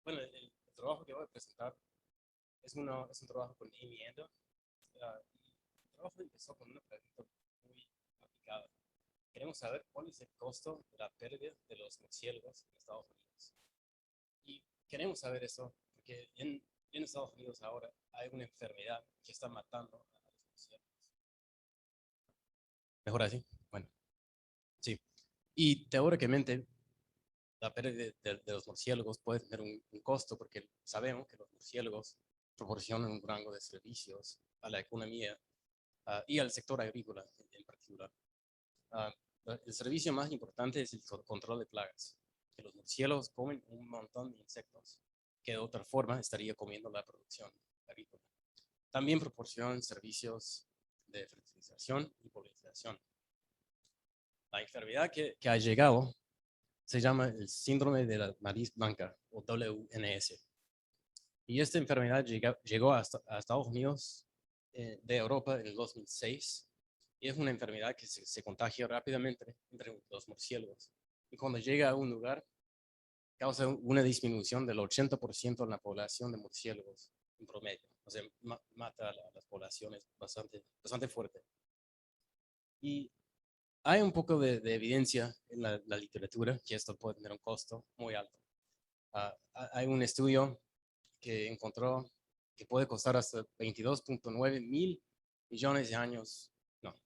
Bueno, el trabajo que voy a presentar es un trabajo con Amy Endo. Y el trabajo empezó con una pregunta muy aplicada. Queremos saber cuál es el costo de la pérdida de los murciélagos en Estados Unidos. Y queremos saber eso porque en Estados Unidos ahora hay una enfermedad que está matando a los murciélagos. ¿Mejor así? Bueno, sí. Y teóricamente la pérdida de los murciélagos puede tener un costo porque sabemos que los murciélagos proporcionan un rango de servicios a la economía y al sector agrícola en particular. Uh, el servicio más importante es el control de plagas, que los murciélagos comen un montón de insectos que de otra forma estaría comiendo la producción agrícola. También proporcionan servicios de fertilización y polinización. La enfermedad que ha llegado se llama el síndrome de la nariz blanca o WNS. Y esta enfermedad llegó a Estados Unidos de Europa en el 2006 y es una enfermedad que se contagia rápidamente entre los murciélagos. Y cuando llega a un lugar, causa una disminución del 80% en la población de murciélagos en promedio. O sea, mata a las poblaciones bastante fuerte. Y hay un poco de evidencia en la literatura que esto puede tener un costo muy alto. Hay un estudio que encontró que puede costar hasta 22.9 mil millones de años, no,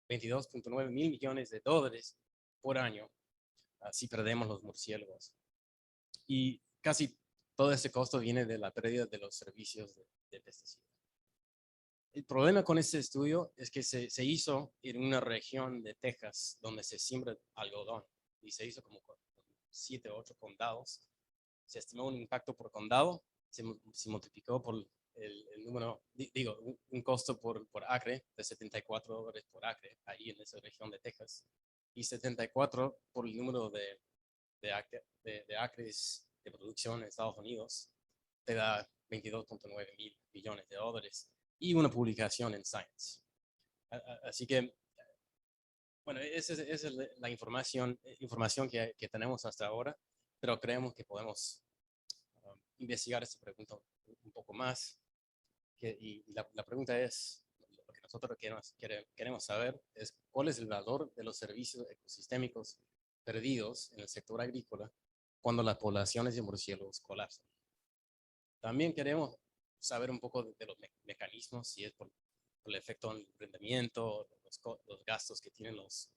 22.9 mil millones de dólares por año si perdemos los murciélagos. Y casi todo ese costo viene de la pérdida de los servicios de pesticidas. El problema con este estudio es que se hizo en una región de Texas donde se siembra algodón y se hizo como con 7 o 8 condados. Se estimó un impacto por condado, se multiplicó por el número, digo, un costo por acre de $74 por acre ahí en esa región de Texas y 74 por el número de acres de producción en Estados Unidos, te da 22.9 mil millones de dólares y una publicación en Science. Así que, bueno, esa es la información que tenemos hasta ahora, pero creemos que podemos investigar esta pregunta un poco más. Y la pregunta es, lo que nosotros queremos saber es cuál es el valor de los servicios ecosistémicos perdidos en el sector agrícola cuando las poblaciones de murciélagos colapsan. También queremos saber un poco de los mecanismos, si es por el efecto del rendimiento, los gastos que tienen los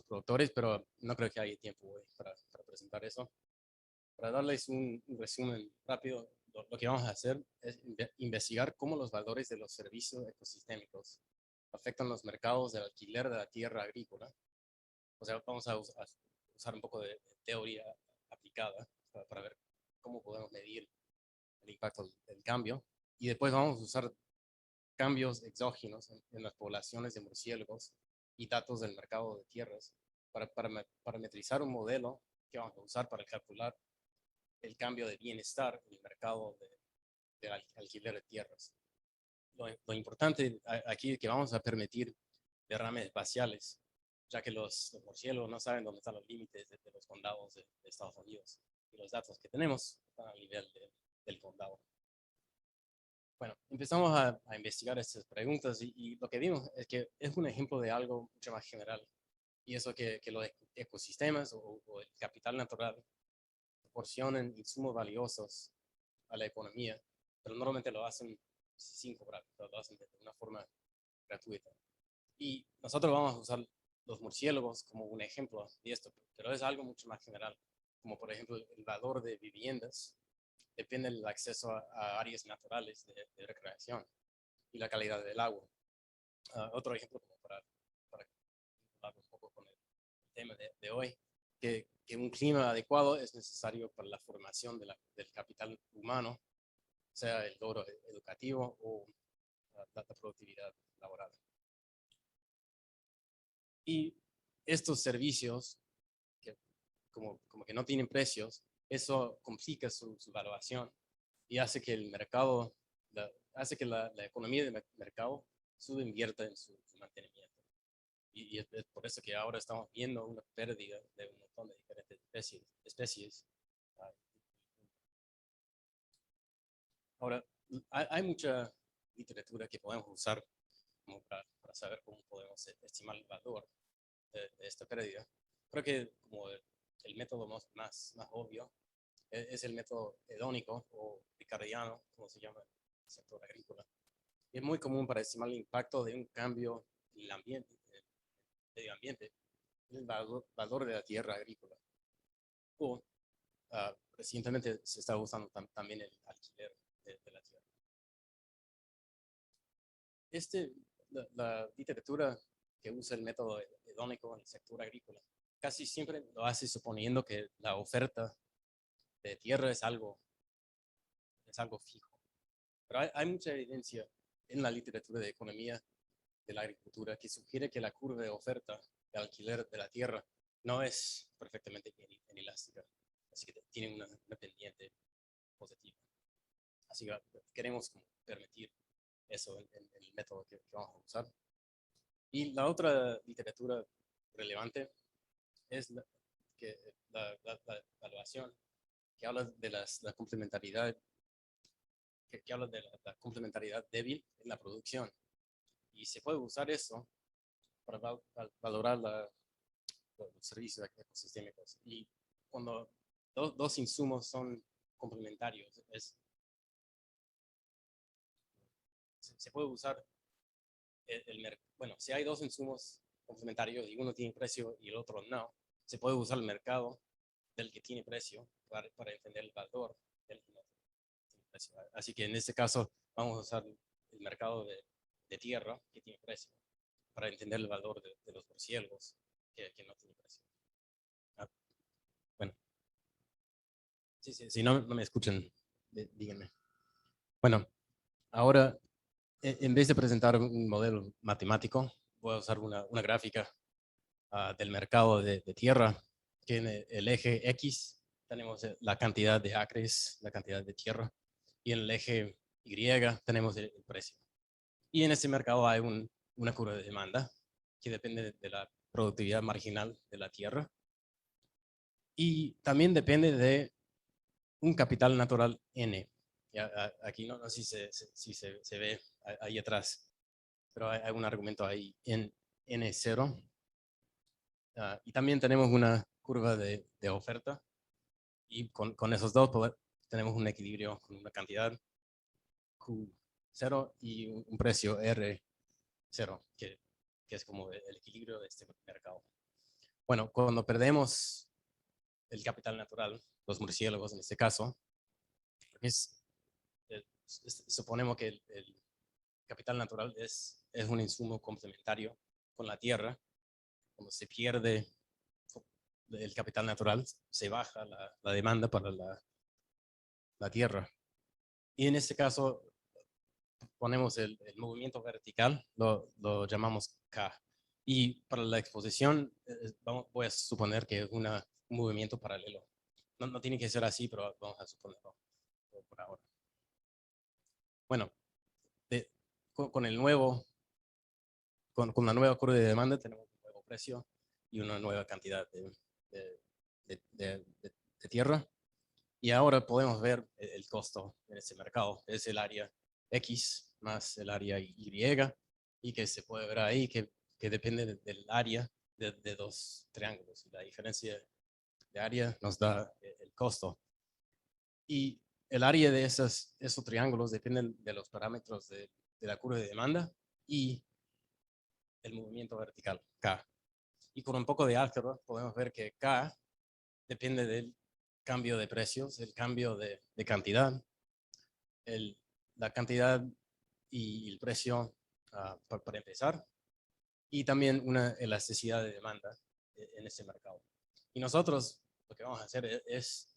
productores, pero no creo que haya tiempo hoy para presentar eso. Para darles un resumen rápido, lo que vamos a hacer es investigar cómo los valores de los servicios ecosistémicos afectan los mercados del alquiler de la tierra agrícola. O sea, vamos a usar un poco de teoría aplicada para ver cómo podemos medir el impacto del cambio. Y después vamos a usar cambios exógenos en las poblaciones de murciélagos y datos del mercado de tierras para parametrizar un modelo que vamos a usar para calcular el cambio de bienestar en el mercado de alquiler de tierras. Lo importante aquí es que vamos a permitir derrames espaciales, ya que los murciélagos no saben dónde están los límites de los condados de Estados Unidos. Y los datos que tenemos están a nivel del condado. Bueno, empezamos a investigar estas preguntas y lo que vimos es que es un ejemplo de algo mucho más general. Y eso que los ecosistemas o el capital natural proporcionan insumos valiosos a la economía, pero normalmente lo hacen sin cobrar, lo hacen de una forma gratuita. Y nosotros vamos a usar los murciélagos como un ejemplo de esto, pero es algo mucho más general, como por ejemplo el valor de viviendas depende del acceso a áreas naturales de recreación y la calidad del agua. Otro ejemplo como para hablar un poco con el tema de hoy, que un clima adecuado es necesario para la formación del capital humano, sea el logro educativo o la productividad laboral. Y estos servicios, que como que no tienen precios, eso complica su evaluación y hace que el mercado, hace que la economía del mercado subinvierta en su mantenimiento. Y es por eso que ahora estamos viendo una pérdida de un montón de diferentes especies Ahora, hay mucha literatura que podemos usar como para saber cómo podemos estimar el valor de esta pérdida. Creo que como el método más obvio es el método hedónico o ricardiano, como se llama en el sector agrícola. Y es muy común para estimar el impacto de un cambio en el ambiente, en el medio ambiente, en el valor de la tierra agrícola. O recientemente se está usando también el alquiler de la tierra. La literatura que usa el método hedónico en el sector agrícola casi siempre lo hace suponiendo que la oferta de tierra es algo fijo. Pero hay mucha evidencia en la literatura de economía de la agricultura que sugiere que la curva de oferta de alquiler de la tierra no es perfectamente inelástica, así que tiene una pendiente positiva. Así que queremos permitir eso en el método que vamos a usar. Y la otra literatura relevante es la evaluación que habla de la complementariedad, que habla de la complementariedad débil en la producción. Y se puede usar eso para valorar los servicios ecosistémicos. Y cuando dos insumos son complementarios, se puede usar bueno, si hay dos insumos complementarios y uno tiene precio y el otro no, se puede usar el mercado del que tiene precio para entender el valor del que no tiene precio. Así que en este caso vamos a usar el mercado de tierra que tiene precio para entender el valor de los murciélagos que no tiene precio. Bueno, sí, si no me escuchan, díganme. Bueno, ahora en vez de presentar un modelo matemático, voy a usar una gráfica del mercado de tierra, que en el eje X tenemos la cantidad de acres, la cantidad de tierra, y en el eje Y tenemos el precio. Y en este mercado hay una curva de demanda que depende de la productividad marginal de la tierra y también depende de un capital natural N. Aquí no sé si se ve ahí atrás, pero hay un argumento ahí en N0. Y también tenemos una curva de oferta y con esos dos tenemos un equilibrio con una cantidad Q0 y un precio R0, que es como el equilibrio de este mercado. Bueno, cuando perdemos el capital natural, los murciélagos en este caso, suponemos que el capital natural es un insumo complementario con la tierra. Cuando se pierde el capital natural, se baja la demanda para la tierra. Y en este caso ponemos el movimiento vertical, lo llamamos K. Y para la exposición voy a suponer que es un movimiento paralelo. No tiene que ser así, pero vamos a suponerlo por ahora. Bueno, con el nuevo, con la nueva curva de demanda tenemos un nuevo precio y una nueva cantidad de tierra. Y ahora podemos ver el costo en ese mercado. Es el área X más el área Y, y que se puede ver ahí que depende del área de dos triángulos. Y la diferencia de área nos da el costo. Y el área de esos triángulos dependen de los parámetros de la curva de demanda y el movimiento vertical, K. Y con un poco de álgebra podemos ver que K depende del cambio de precios, el cambio de cantidad, la cantidad y el precio para empezar, y también una elasticidad de demanda en este mercado. Y nosotros lo que vamos a hacer es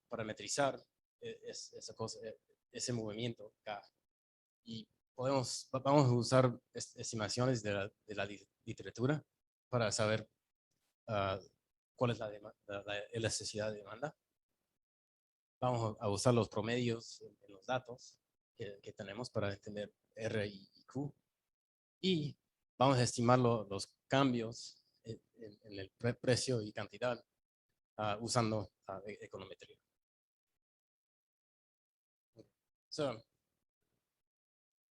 parametrizar esa cosa, ese movimiento K. Y vamos a usar estimaciones de la literatura para saber cuál es la elasticidad de demanda. Vamos a usar los promedios en los datos que tenemos para entender R y Q. Y vamos a estimar los cambios en el precio y cantidad usando econometría. So,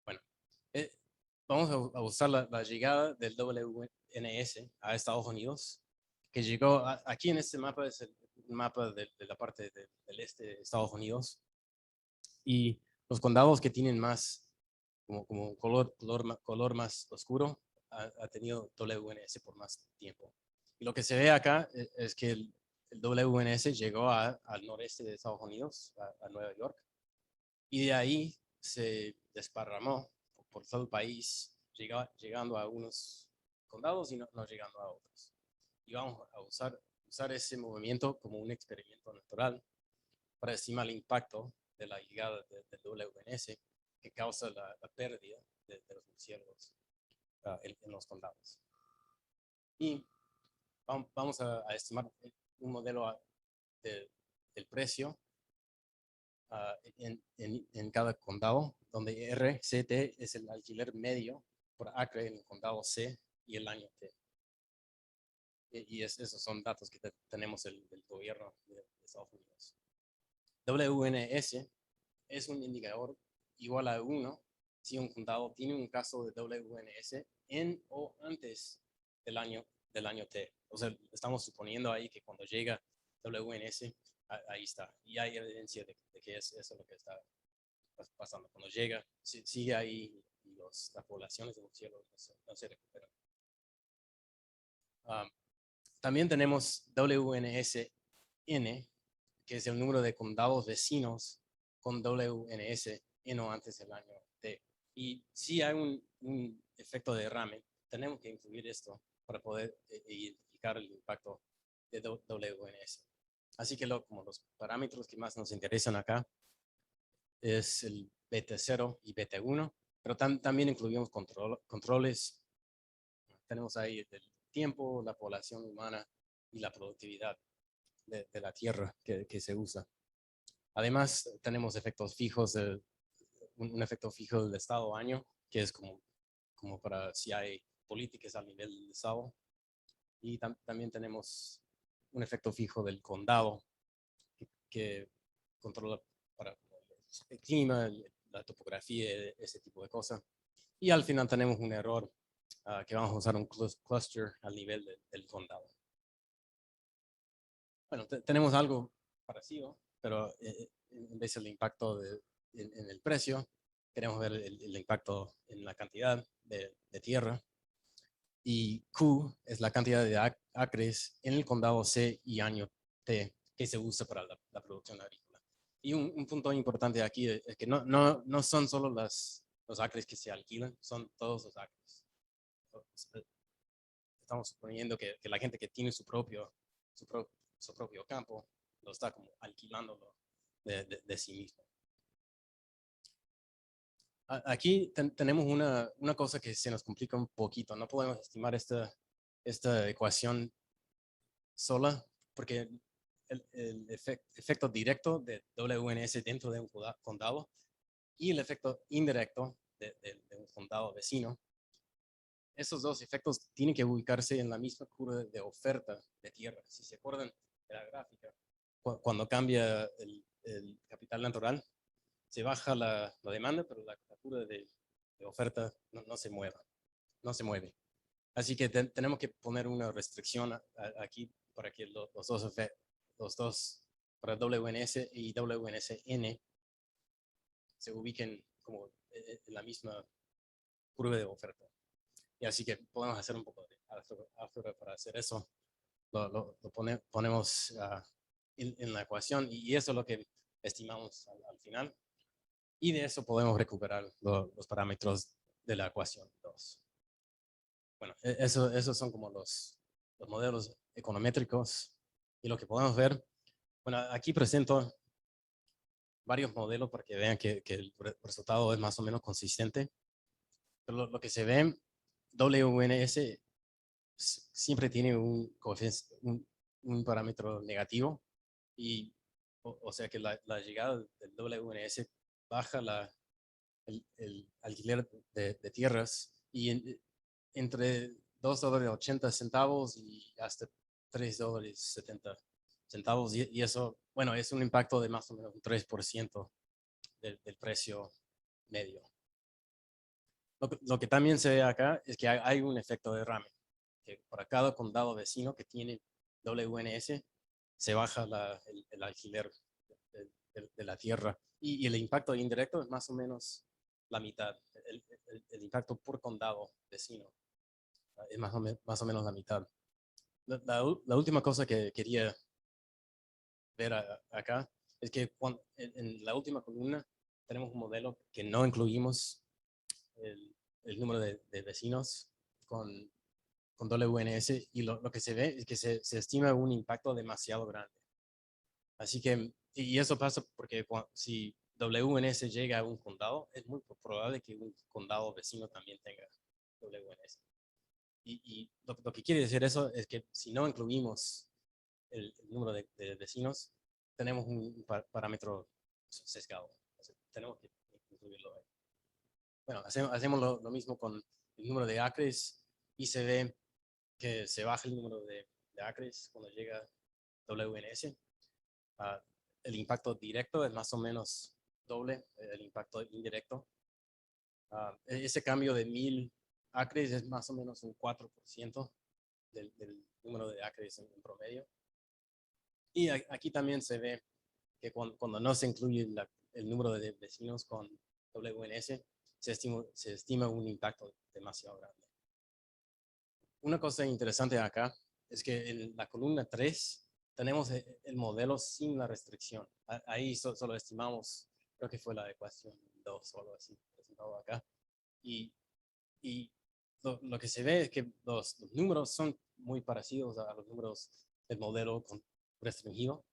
bueno, eh, vamos a usar la llegada del WNS a Estados Unidos, que llegó aquí en este mapa, es el mapa de la parte del este de Estados Unidos, y los condados que tienen más, como color más oscuro, ha tenido WNS por más tiempo. Y lo que se ve acá es que el WNS llegó al noreste de Estados Unidos, a Nueva York, y de ahí se desparramó por todo el país, llegando a algunos condados y no llegando a otros. Y vamos a usar ese movimiento como un experimento natural para estimar el impacto de la llegada del WNS que causa la pérdida de los murciélagos en los condados. Y vamos a estimar un modelo del precio en cada condado, donde RCT es el alquiler medio por acre en el condado C y el año T. Y esos son datos que tenemos del gobierno de Estados Unidos. WNS es un indicador igual a 1 si un condado tiene un caso de WNS en o antes del año T. O sea, estamos suponiendo ahí que cuando llega WNS, ahí está. Y hay evidencia de que es eso lo que está pasando. Cuando llega, sigue ahí y las poblaciones de murciélagos no se recuperan. También tenemos WNSN, que es el número de condados vecinos con WNS en o antes del año T. Y si hay un efecto de derrame, tenemos que incluir esto para poder identificar el impacto de WNS. Así que como los parámetros que más nos interesan acá es el BT0 y BT1, pero también incluimos controles. Tenemos ahí el tiempo, la población humana y la productividad de la tierra que se usa. Además, tenemos efectos fijos, un efecto fijo del estado año, que es como para si hay políticas a nivel del estado. Y también tenemos un efecto fijo del condado, que controla para el clima, la topografía, ese tipo de cosas. Y al final tenemos un error que vamos a usar un cluster al nivel del condado. Bueno, tenemos algo parecido, pero en vez del impacto en el precio, queremos ver el impacto en la cantidad de tierra. Y Q es la cantidad de acres en el condado C y año T que se usa para la producción agrícola. Y un punto importante aquí es que no son solo los acres que se alquilan, son todos los acres. Estamos suponiendo que la gente que tiene su propio campo lo está como alquilándolo de sí mismo. Aquí tenemos una cosa que se nos complica un poquito. No podemos estimar esta ecuación sola porque el efecto directo de WNS dentro de un condado y el efecto indirecto de un condado vecino, esos dos efectos tienen que ubicarse en la misma curva de oferta de tierra. Si se acuerdan de la gráfica, cuando cambia el capital natural, se baja la demanda, pero la curva de oferta no se mueve. Así que tenemos que poner una restricción aquí para que los dos, para WNS y WNSN, se ubiquen como en la misma curva de oferta. Y así que podemos hacer un poco de álgebra para hacer eso. Lo ponemos en la ecuación y eso es lo que estimamos al final. Y de eso podemos recuperar los parámetros de la ecuación 2. Bueno, esos son como los modelos econométricos. Y lo que podemos ver, bueno, aquí presento varios modelos para que vean que el resultado es más o menos consistente. Pero lo que se ve, WNS siempre tiene un parámetro negativo. Y, o sea que la llegada del WNS baja el alquiler de tierras y entre $2.80 y hasta $3.70. Y eso, bueno, es un impacto de más o menos un 3% del precio medio. Lo que también se ve acá es que hay un efecto de derrame, que para cada condado vecino que tiene WNS se baja el alquiler de la tierra y el impacto indirecto es más o menos la mitad. El impacto por condado vecino es más o menos la mitad. La última cosa que quería ver acá es que en la última columna tenemos un modelo que no incluimos el número de vecinos con WNS y lo que se ve es que se estima un impacto demasiado grande. Así que, y eso pasa porque si WNS llega a un condado, es muy probable que un condado vecino también tenga WNS. Y lo que quiere decir eso es que si no incluimos el número de vecinos, tenemos un parámetro sesgado. Tenemos que incluirlo ahí. Bueno, hacemos lo mismo con el número de acres y se ve que se baja el número de acres cuando llega WNS. Uh, el impacto directo es más o menos doble el impacto indirecto. Ese cambio de 1000 acres es más o menos un 4% del número de acres en promedio. Y aquí también se ve que cuando no se incluye el número de vecinos con WNS, se estima un impacto demasiado grande. Una cosa interesante acá es que en la columna 3 tenemos el modelo sin la restricción. Ahí solo estimamos, creo que fue la ecuación 2 o algo así, presentado acá. Y lo que se ve es que los números son muy parecidos a los números del modelo restringido,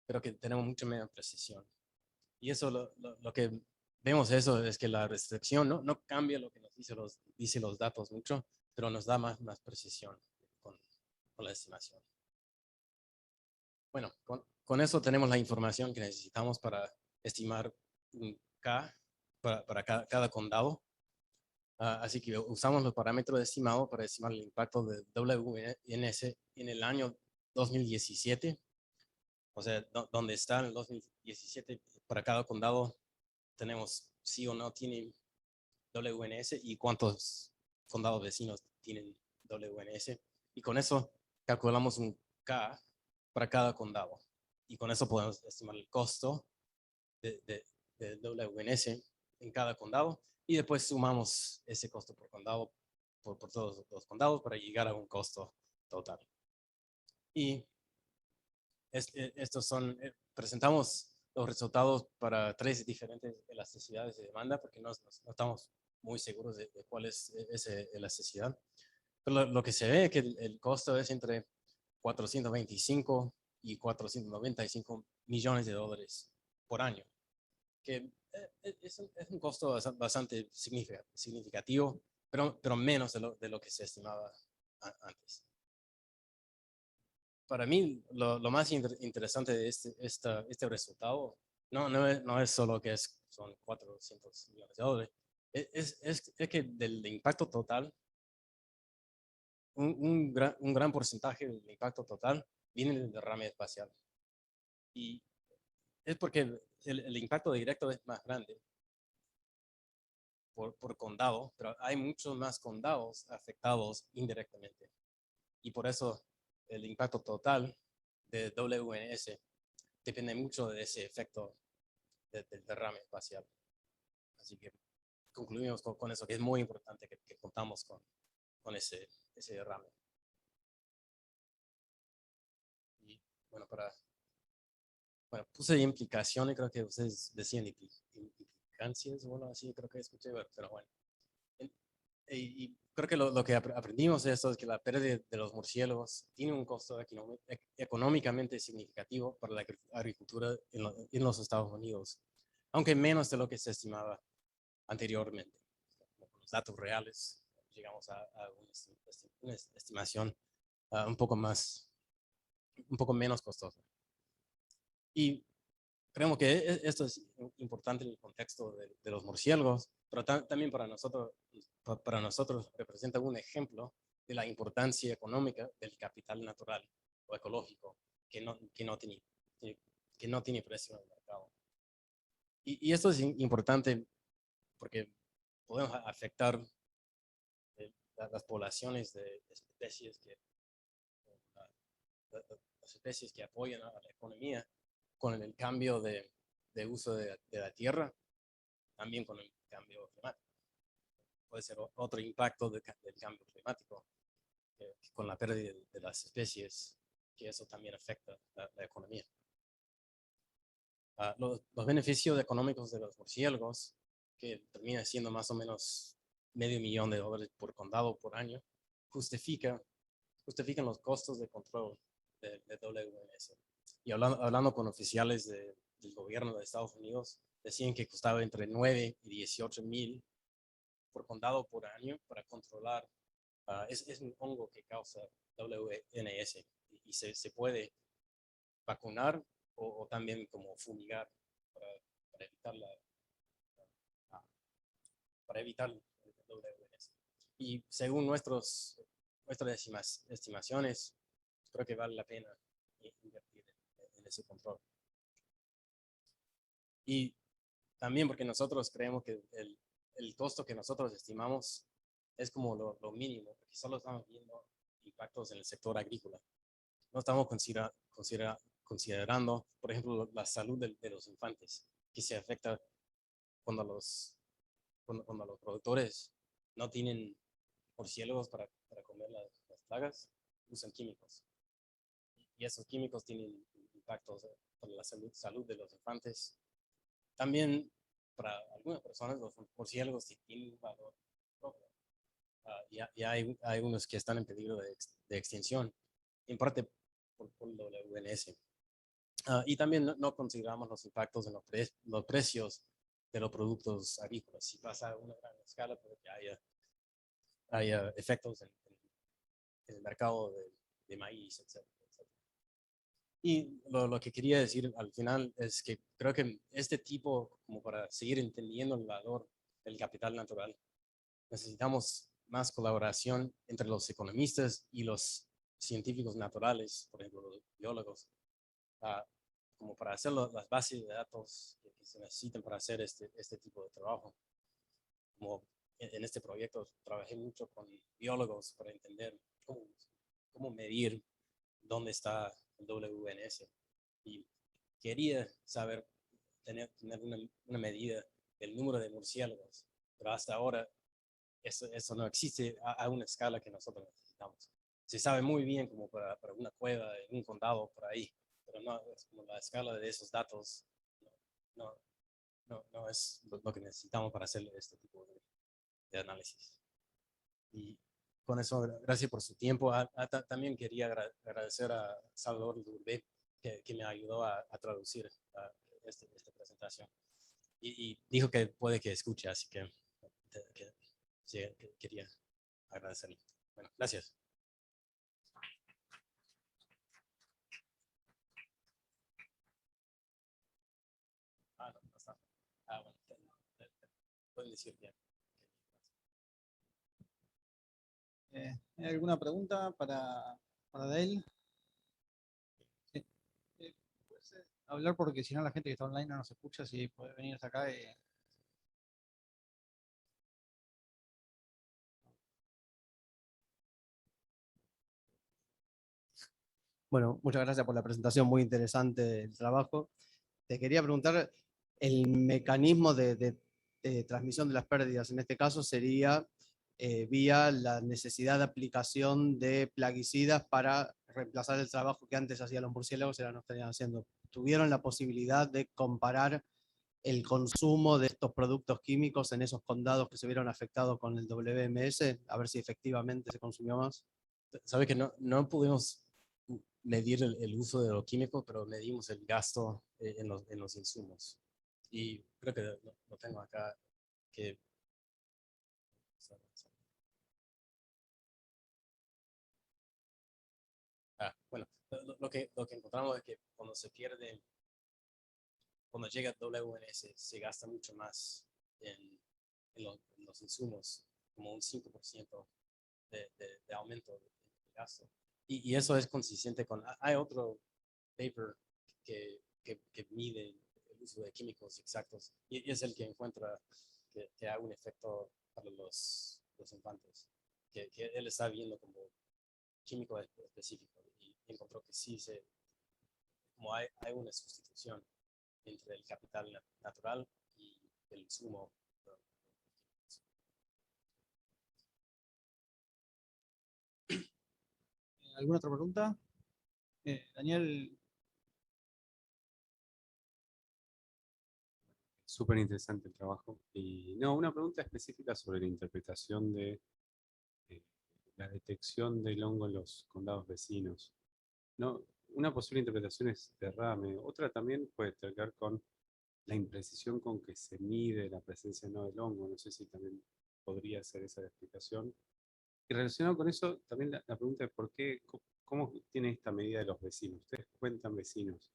pero que tenemos mucha menos precisión. Y eso lo que vemos eso es que la restricción no cambia lo que nos dice los datos mucho, pero nos da más precisión con la estimación. Bueno, con eso tenemos la información que necesitamos para estimar un K para cada condado. Así que usamos los parámetros estimados para estimar el impacto de WNS en el año 2017. O sea, donde está en el 2017 para cada condado tenemos sí o no tienen WNS y cuántos condados vecinos tienen WNS. Y con eso calculamos un K para cada condado. Y con eso podemos estimar el costo de WNS en cada condado. Y después sumamos ese costo por condado por todos los condados para llegar a un costo total. Y estos son, presentamos los resultados para 3 diferentes elasticidades de demanda porque no estamos muy seguros de cuál es esa elasticidad. Pero lo que se ve es que el costo es entre 425 y 495 millones de dólares por año, que es un costo bastante significativo, pero menos de lo que se estimaba antes. Para mí, lo más interesante de este resultado no es solo que son 400 millones de dólares, es que del impacto total, un gran porcentaje del impacto total viene del derrame espacial. Y es porque el impacto directo es más grande por condado, pero hay muchos más condados afectados indirectamente. Y por eso el impacto total de WNS depende mucho de ese efecto del derrame espacial. Así que concluimos con eso, que es muy importante que contamos con ese derrame. Y bueno, puse implicaciones, creo que ustedes decían implicancias, bueno, así creo que escuché, pero bueno. Y creo que lo que aprendimos de esto es que la pérdida de los murciélagos tiene un costo económicamente significativo para la agricultura en los Estados Unidos, aunque menos de lo que se estimaba anteriormente. Con los datos reales, llegamos a una estimación un poco menos costosa. Y creemos que esto es importante en el contexto de los murciélagos, pero también para nosotros representa un ejemplo de la importancia económica del capital natural o ecológico que no tiene precio en el mercado. Y esto es importante porque podemos afectar las poblaciones de especies las especies que apoyan a la economía con el cambio de uso de la tierra, también con el cambio climático. Puede ser otro impacto del cambio climático, con la pérdida de las especies, que eso también afecta la economía. Los beneficios económicos de los murciélagos, que termina siendo más o menos $500,000 por condado por año, justifican los costos de control de WNS. Y hablando con oficiales del gobierno de Estados Unidos, decían que costaba entre 9 y 18 mil por condado por año para controlar. Es un hongo que causa WNS y se puede vacunar o también como fumigar para, para evitar para evitar el WNS. Y según nuestras estimaciones, creo que vale la pena invertir en ese control. Y también porque nosotros creemos que el costo que nosotros estimamos es como lo mínimo, porque solo estamos viendo impactos en el sector agrícola. No estamos considerando, por ejemplo, la salud de los infantes, que se afecta cuando cuando los productores no tienen murciélagos para comer las plagas, usan químicos. Y esos químicos tienen impactos para la salud de los infantes. También para algunas personas los murciélagos tienen un valor propio. Y hay unos que están en peligro de extinción, en parte por el WNS. Y también no consideramos los impactos en los precios de los productos agrícolas. Si pasa a una gran escala, puede que haya efectos en el mercado de maíz, etc. Y lo que quería decir al final es que creo que este tipo, como para seguir entendiendo el valor del capital natural, necesitamos más colaboración entre los economistas y los científicos naturales, por ejemplo, los biólogos, uh, como para hacer las bases de datos que se necesitan para hacer este tipo de trabajo. Como en este proyecto trabajé mucho con biólogos para entender cómo medir dónde está el WNS. Y quería saber, tener una medida del número de murciélagos, pero hasta ahora eso no existe a una escala que nosotros necesitamos. Se sabe muy bien como para una cueva en un condado por ahí, pero no es como la escala de esos datos, no, no es lo que necesitamos para hacer este tipo de análisis. Y con eso, gracias por su tiempo. También quería agradecer a Salvador Durbé, que me ayudó a traducir esta presentación. Y dijo que puede que escuche, así que sí, quería agradecerle. Bueno, gracias. No está. Bueno, pueden decir bien. ¿Hay alguna pregunta para Dale? Sí. ¿Puedes hablar? Porque si no la gente que está online no nos escucha, si puede venir hasta acá. Bueno, muchas gracias por la presentación, muy interesante del trabajo. Te quería preguntar, el mecanismo de transmisión de las pérdidas en este caso sería vía la necesidad de aplicación de plaguicidas para reemplazar el trabajo que antes hacían los murciélagos y ahora no estarían haciendo. ¿Tuvieron la posibilidad de comparar el consumo de estos productos químicos en esos condados que se vieron afectados con el WMS? A ver si efectivamente se consumió más. Sabe que no pudimos medir el uso de los químicos, pero medimos el gasto en los insumos. Y creo que lo tengo acá, que bueno, lo que encontramos es que cuando llega WNS, se gasta mucho más en los insumos, como un 5% de aumento de gasto. Y eso es consistente con, hay otro paper que mide el uso de químicos exactos. Y es el que encuentra que hay un efecto para los infantes, que él está viendo como químico específico y encontró que sí, como hay una sustitución entre el capital natural y el insumo. ¿Alguna otra pregunta? Daniel, Súper interesante el trabajo. Y no, una pregunta específica sobre la interpretación de la detección del hongo en los condados vecinos. No, una posible interpretación es derrame. Otra también puede tener que ver con la imprecisión con que se mide la presencia o no del hongo. No sé si también podría ser esa la explicación. Y relacionado con eso, también la pregunta es por qué, cómo tiene esta medida de los vecinos. Ustedes cuentan vecinos.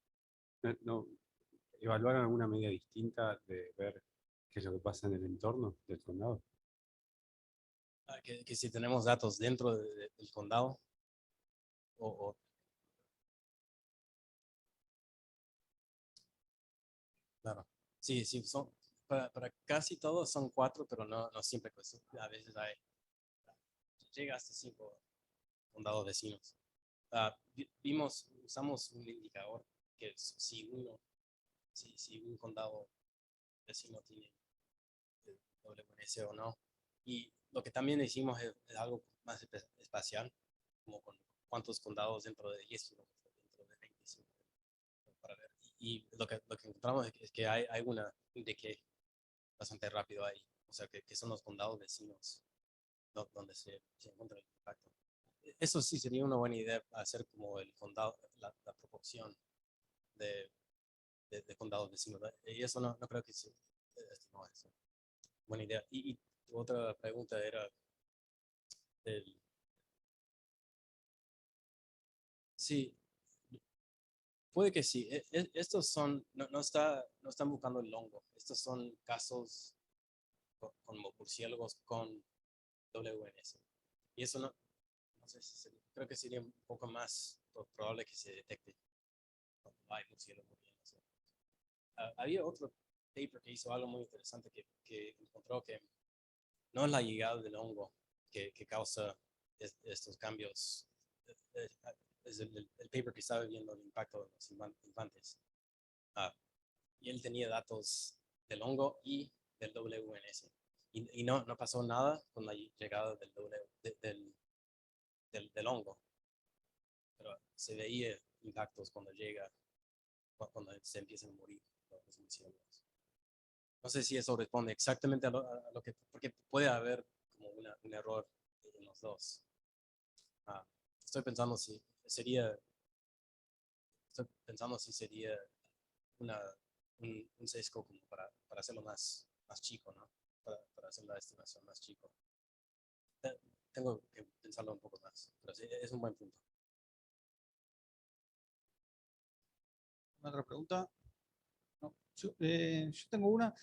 No, ¿evaluaron alguna medida distinta de ver qué es lo que pasa en el entorno del condado? Que si tenemos datos dentro del condado o claro. Sí, sí, para casi todos son 4, pero no siempre. Pues, a veces llega hasta 5 condados vecinos. Usamos un indicador que es si un condado vecino tiene WNS o no. Y lo que también hicimos es algo más espacial, como con cuántos condados dentro de 10 kilómetros, dentro de 25, para ver. Y lo que encontramos es que hay un decay bastante rápido ahí. O sea, que son los condados vecinos donde se encuentra el impacto. Eso sí sería una buena idea, hacer como el condado, la proporción de condados vecinos. Y eso no creo que se estimó eso. Buena idea. Y tu otra pregunta era del... Sí, puede que sí. Estos son, no están buscando el hongo. Estos son casos con murciélagos con WNS. Y eso no sé si creo que sería un poco más probable que se detecte cuando hay murciélagos. Había otro paper que hizo algo muy interesante que encontró que no es la llegada del hongo que causa estos cambios. Es el paper que estaba viendo el impacto de los infantes. Y él tenía datos del hongo y del WNS. Y no pasó nada con la llegada del hongo. Pero se veía impactos cuando cuando se empiezan a morir los murciélagos. No sé si eso responde exactamente a lo que, porque puede haber como un error en los dos. Estoy pensando si sería una, un sesgo como para hacerlo más chico, ¿no? Para hacer la estimación más chico. Tengo que pensarlo un poco más, pero sí, es un buen punto. ¿otra pregunta? No. Yo tengo una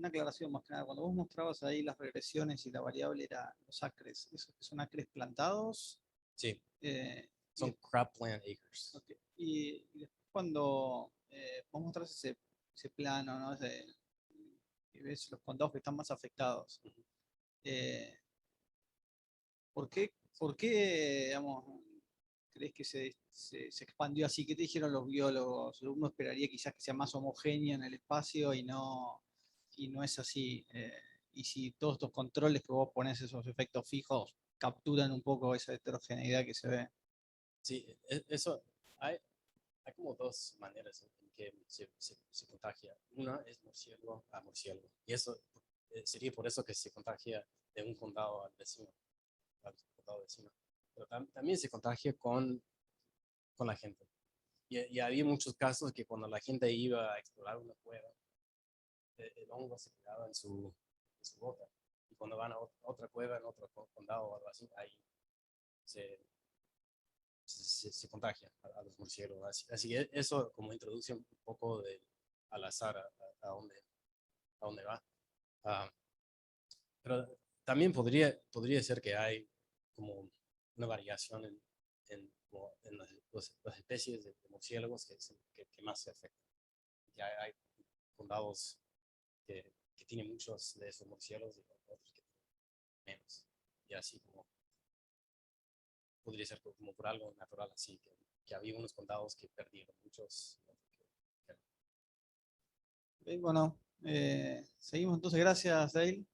aclaración más que nada. Cuando vos mostrabas ahí las regresiones y la variable era los acres, ¿esos que son acres plantados? Sí, Eh, y, son cropland acres. ok, y después cuando vos mostrás ese plano, ¿no? Y ves los condados que están más afectados. Eh, por qué, digamos, crees que se expandió así? ¿Qué te dijeron los biólogos? Uno esperaría quizás que sea más homogéneo en el espacio y no es así. Y si todos estos controles que vos pones, esos efectos fijos, capturan un poco esa heterogeneidad que se ve. Sí, eso, hay como dos maneras en que se contagia. Una es murciélago a murciélago. Y eso sería por eso que se contagia de un condado al vecino. Pero también se contagia con la gente. Y había muchos casos que cuando la gente iba a explorar una cueva, el hongo se quedaba en su boca. Y cuando van a otra cueva, en otro condado o algo así, ahí se, se contagia a los murciélagos. Así que eso como introduce un poco al azar a dónde va. Uh, pero también podría ser que hay como una variación en las especies de murciélagos que más se afectan. Que hay condados que tienen muchos de esos murciélagos y otros que tienen menos. Y así como podría ser como por algo natural, así que había unos condados que perdieron muchos. Ok, bueno, seguimos entonces. Gracias, Dale.